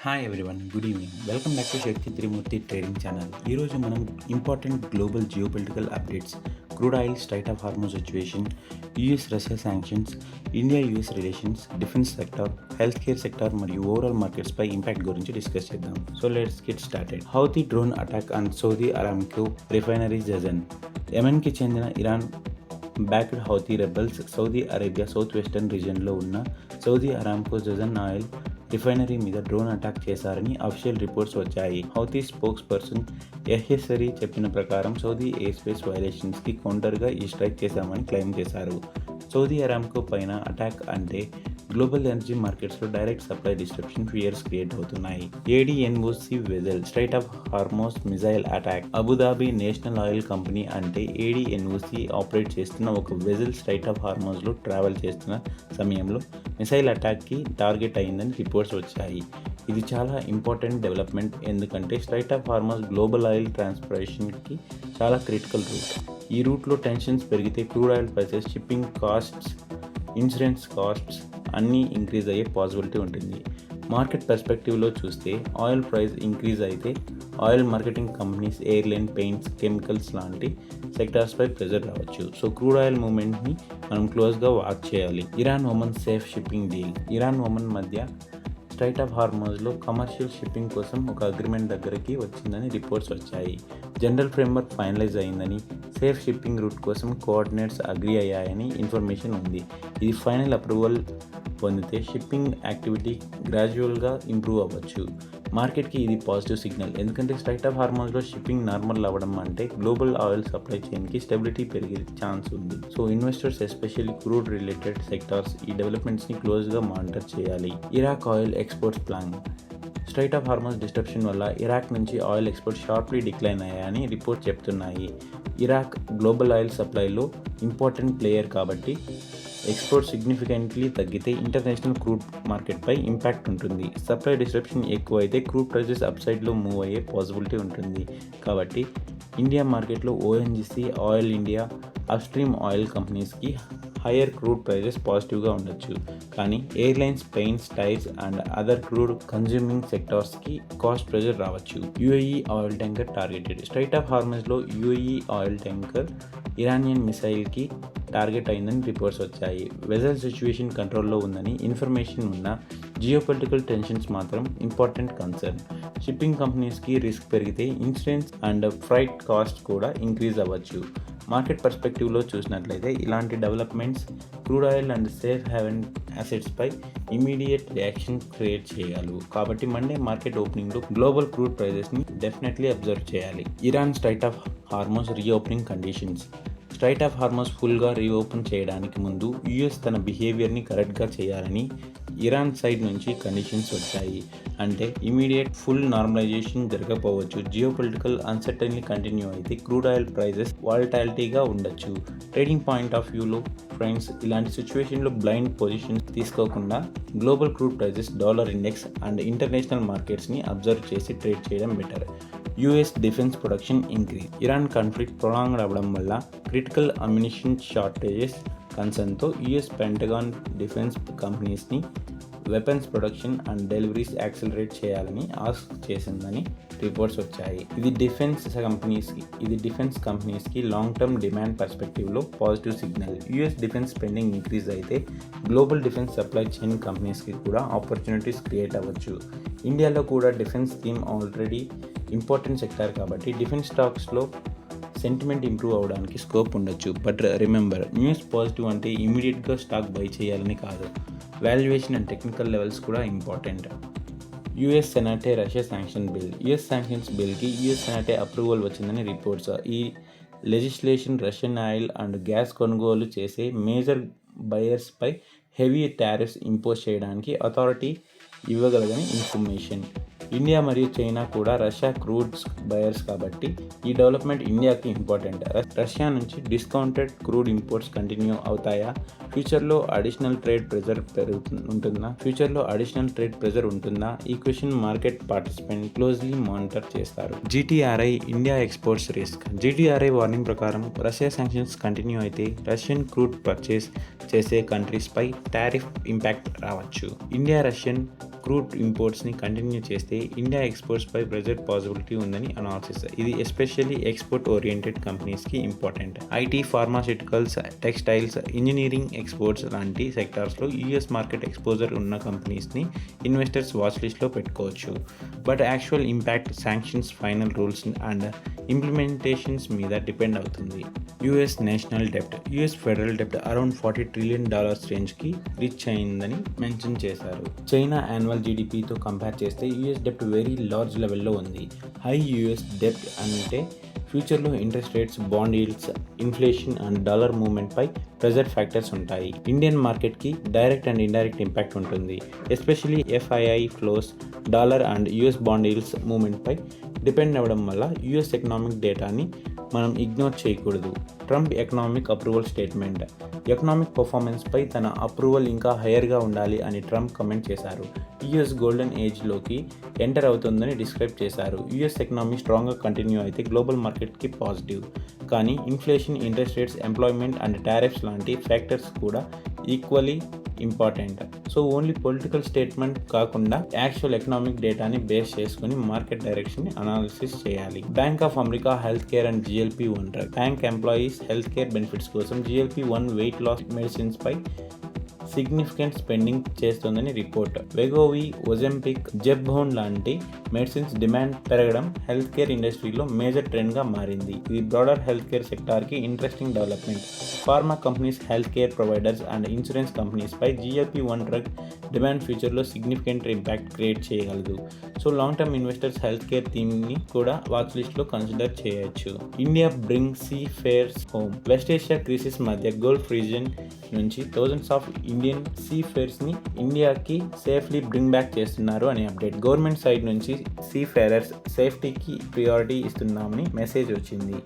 Hi everyone, good evening. Welcome back to Shaktitrimurti Trading Channel. ఈరోజు మనం important global geopolitical updates, crude oil, strait of Hormuz situation, US Russia sanctions, India US relations, defence sector, health care sector మరియు overall మార్కెట్స్పై impact గురించి discuss చేద్దాం. So let's get started. Houthi drone attack on Saudi Aramco refinery Jazan. యెమెన్కి చెందిన Iran backed Houthi rebels Saudi Arabia south western రీజియన్లో ఉన్న Saudi Aramco Jazan oil refinery మీద drone attack చేశారని అఫీషియల్ రిపోర్ట్స్ వచ్చాయి. Houthi spokesperson Yahya చెప్పిన ప్రకారం Saudi airspace వైలేషన్స్కి కౌంటర్గా ఈ స్ట్రైక్ చేశామని క్లెయిమ్ చేశారు. సౌదీ అరామ్కో పైన అటాక్ అంటే గ్లోబల్ ఎనర్జీ మార్కెట్స్లో direct supply disruption fears create అవుతున్నాయి. ADNOC vessel strait of Hormuz missile attack. Abu Dhabi national oil company అంటే ఏడీఎన్ఓసి ఆపరేట్ చేస్తున్న ఒక వెజల్ స్ట్రైట్ ఆఫ్ హార్మోస్లో ట్రావెల్ చేస్తున్న సమయంలో మిసైల్ అటాక్కి టార్గెట్ అయిందని రిపోర్ట్స్ వచ్చాయి. ఇది చాలా ఇంపార్టెంట్ డెవలప్మెంట్, ఎందుకంటే straight of Hormuz global oil ట్రాన్స్పోర్టేషన్కి చాలా క్రిటికల్ రూట్. ఈ రూట్లో టెన్షన్స్ పెరిగితే crude oil prices, shipping costs, insurance costs అన్నీ ఇంక్రీజ్ అయ్యే పాసిబిలిటీ ఉంటుంది. మార్కెట్ పర్స్పెక్టివ్లో చూస్తే ఆయిల్ ప్రైస్ ఇంక్రీజ్ అయితే oil marketing companies, airline, paints, chemicals లాంటి సెక్టార్స్పై ప్రెజర్ రావచ్చు. సో క్రూడ్ ఆయిల్ మూవ్మెంట్ని మనం క్లోజ్గా వాచ్ చేయాలి. Iran Oman safe shipping deal. Iran Oman మధ్య స్ట్రైట్ ఆఫ్ హార్మోజ్లో కమర్షియల్ షిప్పింగ్ కోసం ఒక అగ్రిమెంట్ దగ్గరికి వచ్చిందని రిపోర్ట్స్ వచ్చాయి. జనరల్ ఫ్రేమ్వర్క్ ఫైనలైజ్ అయిందని, సేఫ్ షిప్పింగ్ రూట్ కోసం కోఆర్డినేట్స్ అగ్రీ అయ్యాయని ఇన్ఫర్మేషన్ ఉంది. ఇది ఫైనల్ అప్రూవల్ పొందితే షిప్పింగ్ యాక్టివిటీ గ్రాడ్యువల్గా ఇంప్రూవ్ అవ్వచ్చు. మార్కెట్కి ఇది పాజిటివ్ సిగ్నల్, ఎందుకంటే స్ట్రైట్ ఆఫ్ హార్మోజ్లో షిప్పింగ్ నార్మల్ అవ్వడం అంటే గ్లోబల్ ఆయిల్ సప్లై చైన్కి స్టెబిలిటీ పెరిగే ఛాన్స్ ఉంది. So investors, especially crude related sectors, ఈ డెవలప్మెంట్స్ని క్లోజ్గా మానిటర్ చేయాలి. Iraq oil exports plan. Straight of Hormuz disruption వల్ల ఇరాక్ నుంచి ఆయిల్ ఎక్స్పోర్ట్ షార్ప్లీ డిక్లైన్ అయ్యాయని రిపోర్ట్ చెప్తున్నాయి. ఇరాక్ గ్లోబల్ ఆయిల్ సప్లైలో ఇంపార్టెంట్ ప్లేయర్ కాబట్టి ఎక్స్పోర్ట్ సిగ్నిఫికెంట్లీ తగ్గితే ఇంటర్నేషనల్ క్రూడ్ మార్కెట్పై ఇంపాక్ట్ ఉంటుంది. సప్లై డిస్ట్రప్షన్ ఎక్కువ అయితే క్రూడ్ ప్రైసెస్ అప్సైడ్లో మూవ్ అయ్యే పాసిబిలిటీ ఉంటుంది. కాబట్టి ఇండియా మార్కెట్లో ONGC, oil India, upstream oil కంపెనీస్కి హయ్యర్ క్రూడ్ ప్రైజెస్ పాజిటివ్గా ఉండొచ్చు. కానీ airlines, paints, tyres and other crude consuming సెక్టార్స్కి కాస్ట్ ప్రెజర్ రావచ్చు. UAE oil tanker targeted. Strait of హార్మోజ్లో యూఏఈ ఆయిల్ ట్యాంకర్ ఇరానియన్ మిసైల్కి టార్గెట్ అయిందని రిపోర్ట్స్ వచ్చాయి. వెజల్ సిచ్యువేషన్ కంట్రోల్లో ఉందని ఇన్ఫర్మేషన్ ఉన్న జియోపొలిటికల్ టెన్షన్స్ మాత్రం ఇంపార్టెంట్ కన్సర్న్. షిప్పింగ్ కంపెనీస్కి రిస్క్ పెరిగితే ఇన్సూరెన్స్ అండ్ ఫ్రైట్ కాస్ట్ కూడా ఇంక్రీజ్ అవ్వచ్చు. మార్కెట్ పర్స్పెక్టివ్లో చూసినట్లయితే ఇలాంటి developments crude oil and safe haven అసెట్స్పై ఇమీడియట్ రియాక్షన్ క్రియేట్ చేయగలవు. కాబట్టి మండే మార్కెట్ ఓపెనింగ్లో గ్లోబల్ క్రూడ్ ప్రైజెస్ని డెఫినెట్లీ అబ్జర్వ్ చేయాలి. Iran strait of Hormuz reopening conditions. Strait of Hormuz ఫుల్గా రీఓపెన్ చేయడానికి ముందు యూఎస్ తన బిహేవియర్ని కరెక్ట్గా చేయాలని ఇరాన్ సైడ్ నుంచి కండిషన్స్ వచ్చాయి. అంటే ఇమీడియట్ ఫుల్ నార్మలైజేషన్ జరగకపోవచ్చు. జియోపొలిటికల్ అన్సర్టన్లీ కంటిన్యూ అయితే క్రూడ్ ఆయిల్ ప్రైజెస్ వాలటాలిటీగా ఉండొచ్చు. ట్రేడింగ్ పాయింట్ ఆఫ్ వ్యూలో ఫ్రెండ్స్, ఇలాంటి సిచ్యువేషన్లో బ్లైండ్ పొజిషన్స్ తీసుకోకుండా global crude prices, dollar index and international మార్కెట్స్ని అబ్జర్వ్ చేసి ట్రేడ్ చేయడం better. US defence production increase. Iran conflict prolong అవ్వడం వల్ల క్రిటికల్ అమ్యునిషన్ షార్టేజెస్ కన్సర్న్తో యూఎస్ పెంటగాన్ డిఫెన్స్ కంపెనీస్ని weapons production and deliveries accelerate చేయాలని ఆస్క్ చేసిందని రిపోర్ట్స్ వచ్చాయి. ఇది డిఫెన్స్ కంపెనీస్కి లాంగ్ టర్మ్ డిమాండ్ పర్స్పెక్టివ్లో positive signal. US defence spending increase అయితే గ్లోబల్ డిఫెన్స్ సప్లై చైన్ కంపెనీస్కి కూడా ఆపర్చునిటీస్ క్రియేట్ అవ్వచ్చు. ఇండియాలో కూడా defence theme already important sector కాబట్టి డిఫెన్స్ స్టాక్స్లో సెంటిమెంట్ ఇంప్రూవ్ అవ్వడానికి స్కోప్ ఉండొచ్చు. బట్ రిమెంబర్, న్యూస్ పాజిటివ్ అంటే ఇమీడియట్గా స్టాక్ బై చేయాలని కాదు. వాల్యుయేషన్ అండ్ టెక్నికల్ లెవెల్స్ కూడా important. US Senate Russia sanction bill. US sanctions బిల్కి యూఎస్ సెనేటే అప్రూవల్ వచ్చిందని రిపోర్ట్స్. ఈ legislation Russian oil and gas కొనుగోలు చేసే మేజర్ బయర్స్పై హెవీ టారిఫ్స్ ఇంపోజ్ చేయడానికి అథారిటీ ఇవ్వగలదని ఇన్ఫర్మేషన్. ఇండియా మరియు చైనా కూడా రష్యా క్రూడ్స్ బయర్స్ కాబట్టి ఈ డెవలప్మెంట్ ఇండియాకి ఇంపార్టెంట్. రష్యా నుంచి డిస్కౌంటెడ్ క్రూడ్ ఇంపోర్ట్స్ కంటిన్యూ అవుతాయా? ఫ్యూచర్లో అడిషనల్ ట్రేడ్ ప్రెజర్ ఉంటుందా? ఈ question market participant closely monitor చేస్తారు. GTRI India exports risk. GTRI warning ప్రకారం రష్యా శాంక్షన్స్ కంటిన్యూ అయితే రష్యన్ క్రూడ్ పర్చేస్ చేసే కంట్రీస్పై టారిఫ్ ఇంపాక్ట్ రావచ్చు. ఇండియా రష్యన్ క్రూడ్ ఇంపోర్ట్స్ని కంటిన్యూ చేస్తే ఇండియా ఎక్స్పోర్ట్స్పై ప్రెజర్ పాసిబిలిటీ ఉందని అనాలిసిస్. ఇది ఎస్పెషల్లీ ఎక్స్పోర్ట్ ఓరియంటెడ్ కంపెనీస్కి important. IT, pharmaceuticals, textiles, engineering exports లాంటి సెక్టార్స్లో యూఎస్ మార్కెట్ ఎక్స్పోజర్ ఉన్న కంపెనీస్ని ఇన్వెస్టర్స్ వాచ్ లిస్ట్లో పెట్టుకోవచ్చు. But actual impact sanctions, final rules and implementations మీద డిపెండ్ అవుతుంది. యూఎస్ నేషనల్ డెప్ట్. యూఎస్ ఫెడరల్ డెప్ట్ అరౌండ్ $40 trillion రేంజ్కి రీచ్ అయిందని మెన్షన్ చేశారు. చైనా యాన్యువల్ జీడిపితో కంపేర్ చేస్తే యూఎస్ డెప్ట్ వెరీ లార్జ్ లెవెల్లో ఉంది. హై యూఎస్ డెప్ట్ అంటే ఫ్యూచర్లో interest rates, bond yields, inflation and dollar మూవ్మెంట్పై ప్రెజర్ ఫ్యాక్టర్స్ ఉంటాయి. ఇండియన్ మార్కెట్కి డైరెక్ట్ అండ్ ఇండైరెక్ట్ ఇంపాక్ట్ ఉంటుంది. Especially FII flows, dollar and US bond yields మూవ్మెంట్పై డిపెండ్ అవ్వడం వల్ల యూఎస్ ఎకనామిక్ డేటాని మనం ఇగ్నోర్ చేయకూడదు. Trump economic approval statement. Economic పర్ఫార్మెన్స్పై తన అప్రూవల్ ఇంకా హయ్యర్గా ఉండాలి అని ట్రంప్ కమెంట్ చేశారు. యూఎస్ గోల్డెన్ ఏజ్లోకి ఎంటర్ అవుతుందని డిస్క్రైబ్ చేశారు. యూఎస్ ఎకనామీ స్ట్రాంగ్గా కంటిన్యూ అయితే గ్లోబల్ మార్కెట్కి పాజిటివ్. కానీ inflation, interest rates, employment and tariffs లాంటి ఫ్యాక్టర్స్ కూడా equally important. So only political statement కాకుండా యాక్చువల్ ఎకనామిక్ డేటాని బేస్ చేసుకుని మార్కెట్ డైరెక్షన్ని అనాలిసిస్ చేయాలి. Bank of America health care and GLP-1 drug. Bank employees health care benefits కోసం GLP-1 weight loss medicines పై significant spending చేస్తోందని report. Wegovy, Ozempic, జెబ్హోన్ లాంటి మెడిసిన్స్ డిమాండ్ పెరగడం హెల్త్ కేర్ ఇండస్ట్రీలో మేజర్ ట్రెండ్గా మారింది. ఇది బ్రాడర్ హెల్త్ కేర్ సెక్టార్కి interesting development. Pharma companies, health care providers and insurance కంపెనీస్పై GLP-1 డ్రగ్ డిమాండ్ ఫ్యూచర్లో సిగ్నిఫికెంట్ ఇంపాక్ట్ క్రియేట్ చేయగలదు. So long term investors health care థీమ్ని కూడా వాచ్ లిస్ట్లో కన్సిడర్ చేయొచ్చు. India bring see fares home. West Asia crisis మధ్య Gulf region నుంచి thousands of Indian సీఫేర్స్ని ఇండియాకి సేఫ్లీ బ్రింగ్ బ్యాక్ చేస్తున్నారు అని అప్డేట్. గవర్నమెంట్ సైడ్ నుంచి సీఫేరర్స్ సేఫ్టీకి ప్రియారిటీ ఇస్తున్నామని మెసేజ్ వచ్చింది.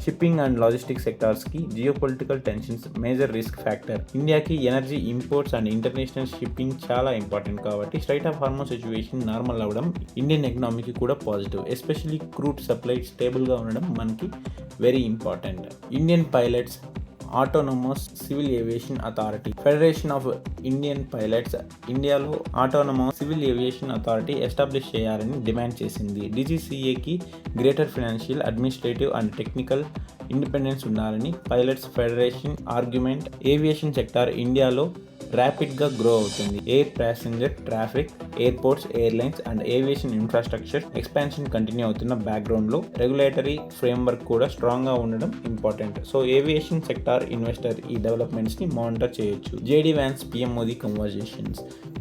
షిప్పింగ్ అండ్ లాజిస్టిక్స్ సెక్టార్స్కి geopolitical tensions major risk factor. ఇండియాకి energy imports and international shipping చాలా ఇంపార్టెంట్ కాబట్టి strait of Hormuz situation normal అవ్వడం ఇండియన్ ఎకనామీకి కూడా పాజిటివ్. ఎస్పెషల్లీ క్రూడ్ సప్లై స్టేబుల్గా ఉండడం మనకి very important. Indian pilots autonomous civil aviation authority. Federation of Indian pilots ఇండియాలో autonomous civil aviation authority establish చేయాలని డిమాండ్ చేసింది. DGCAకి greater financial, administrative and technical independence ఉండాలని pilots federation argument. Aviation sector ఇండియాలో ర్యాపిడ్గా గ్రో అవుతుంది. Air passenger traffic, airports, airlines and aviation infrastructure expansion continue అవుతున్న బ్యాక్గ్రౌండ్లో రెగ్యులేటరీ ఫ్రేమ్వర్క్ కూడా స్ట్రాంగ్గా ఉండడం important. So aviation sector investor ఈ డెవలప్మెంట్స్ని మానిటర్ చేయొచ్చు. JD Vance PM Modi conversations.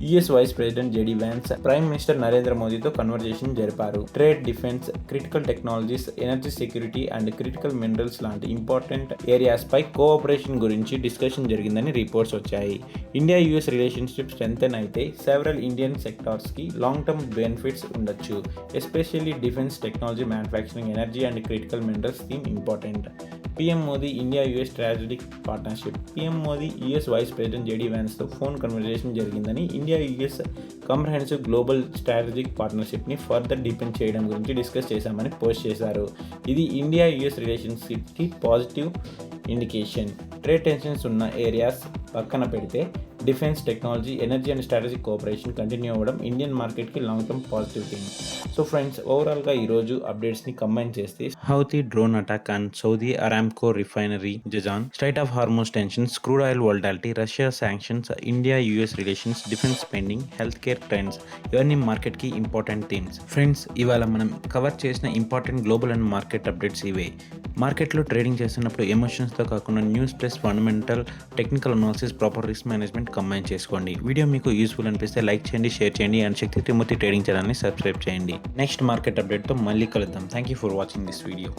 US vice president JD Vance prime minister Narendra మోదీతో కన్వర్జేషన్ జరిపారు. Trade, defence, critical technologies, energy security and critical minerals లాంటి ఇంపార్టెంట్ ఏరియాస్ పై కోఆపరేషన్ గురించి డిస్కషన్ జరిగిందని reports వచ్చాయి. ఇండియా US రిలేషన్షిప్ స్ట్రెంథెన్ అయితే several Indian సెక్టార్స్కి long term benefits ఉండొచ్చు. Especially defence, technology, manufacturing, energy and critical minerals theme important. PM Modi India US strategic partnership. PM Modi US vice president JD Vanceతో phone conversation జరిగిందని India US comprehensive global strategic పార్ట్నర్షిప్ని further deepen చేయడం గురించి discuss చేశామని post చేశారు. ఇది India US రిలేషన్షిప్కి positive indication. Trade tensions ఉన్న ఏరియాస్ పక్కన పెడితే defence, technology, energy and strategic cooperation continue అవ్వడం ఇండియన్ మార్కెట్కి long term positive thing. So friends, ఓవరాల్గా ఈరోజు అప్డేట్స్ని కంబైన్ చేస్తే Houthi drone attack and Saudi Aramco refinery Jazan, strait of Hormuz tensions, crude oil volatility, Russia sanctions, India US relations, defence spending, health care trends, ఇవన్నీ మార్కెట్కి important themes. Friends, ఇవాళ మనం cover చేసిన important global and market updates ఇవే. మార్కెట్లో trading చేస్తున్నప్పుడు ఎమోషన్స్తో కాకుండా news plus fundamental technical analysis, proper risk management combine చేసుకోండి. వీడియో మీకు యూస్ఫుల్ అనిపిస్తే లైక్ చేయండి, షేర్ చేయండి అండ్ శక్తి త్రిమూర్తి ట్రేడింగ్ ఛానల్ని సబ్స్క్రైబ్ చేయండి. నెక్స్ట్ మార్కెట్ అప్డేట్తో మళ్ళీ కలుద్దాం. Thank you for watching this video.